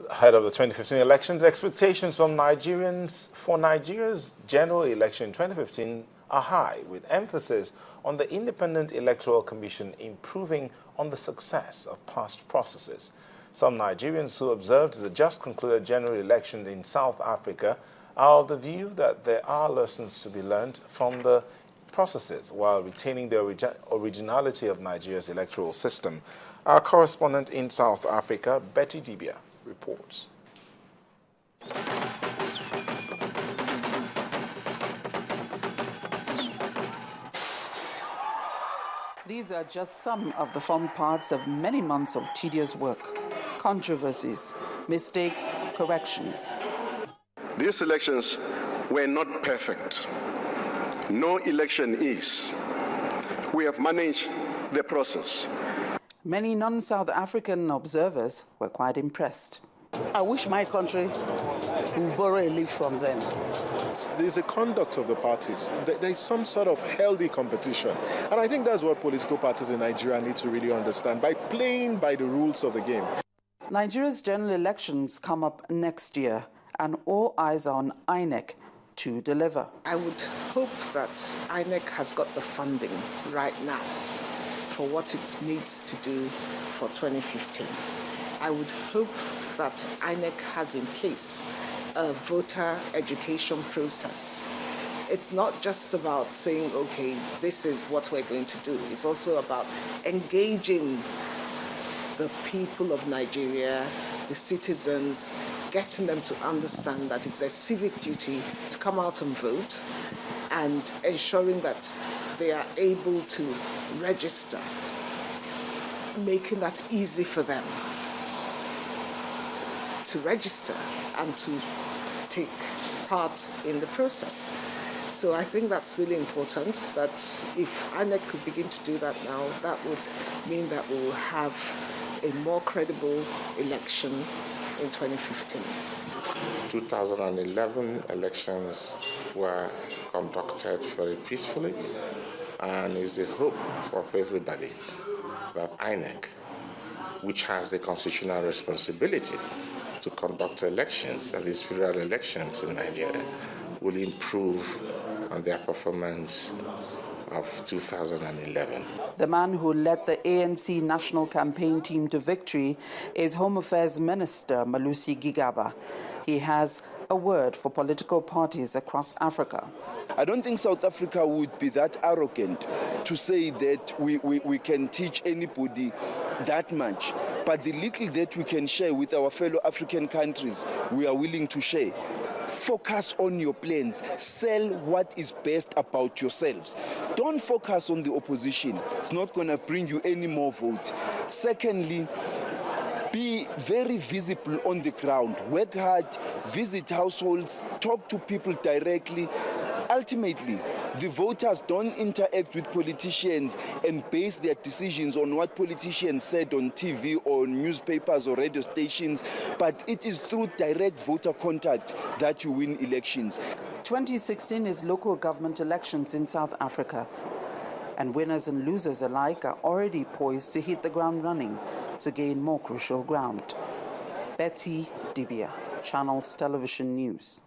Ahead of the 2015 elections, expectations from Nigerians for Nigeria's general election in 2015 are high, with emphasis on the Independent Electoral Commission improving on the success of past processes. Some Nigerians who observed the just concluded general election in South Africa are of the view that there are lessons to be learned from the processes while retaining the originality of Nigeria's electoral system. Our correspondent in South Africa, Betty Dibia, reports. These are just some of the fun parts of many months of tedious work, controversies, mistakes, corrections. These elections were not perfect. No election is. We have managed the process. Many non-South African observers were quite impressed. I wish my country would borrow a leaf from them. There's a conduct of the parties. There's some sort of healthy competition. And I think that's what political parties in Nigeria need to really understand, by playing by the rules of the game. Nigeria's general elections come up next year, and all eyes are on INEC to deliver. I would hope that INEC has got the funding right now for what it needs to do for 2015. I would hope that INEC has in place a voter education process. It's not just about saying, okay, this is what we're going to do. It's also about engaging the people of Nigeria, the citizens, getting them to understand that it's their civic duty to come out and vote, and ensuring that they are able to register, making that easy for them to register and to take part in the process. So I think that's really important, that if INEC could begin to do that now, that would mean that we will have a more credible election in 2015. 2011 elections were conducted very peacefully, and it's the hope of everybody that INEC, which has the constitutional responsibility to conduct elections, and these federal elections in Nigeria, will improve on their performance of 2011. The man who led the ANC national campaign team to victory is Home Affairs Minister Malusi Gigaba. He has a word for political parties across Africa. I don't think South Africa would be that arrogant to say that we can teach anybody that much. But the little that we can share with our fellow African countries, we are willing to share. Focus on your plans. Sell what is best about yourselves. Don't focus on the opposition. It's not going to bring you any more votes. Secondly, be very visible on the ground. Work hard, visit households, talk to people directly. Ultimately, the voters don't interact with politicians and base their decisions on what politicians said on TV or newspapers or radio stations, but it is through direct voter contact that you win elections. 2016 is local government elections in South Africa, and winners and losers alike are already poised to hit the ground running to gain more crucial ground. Betty Dibia, Channels Television News.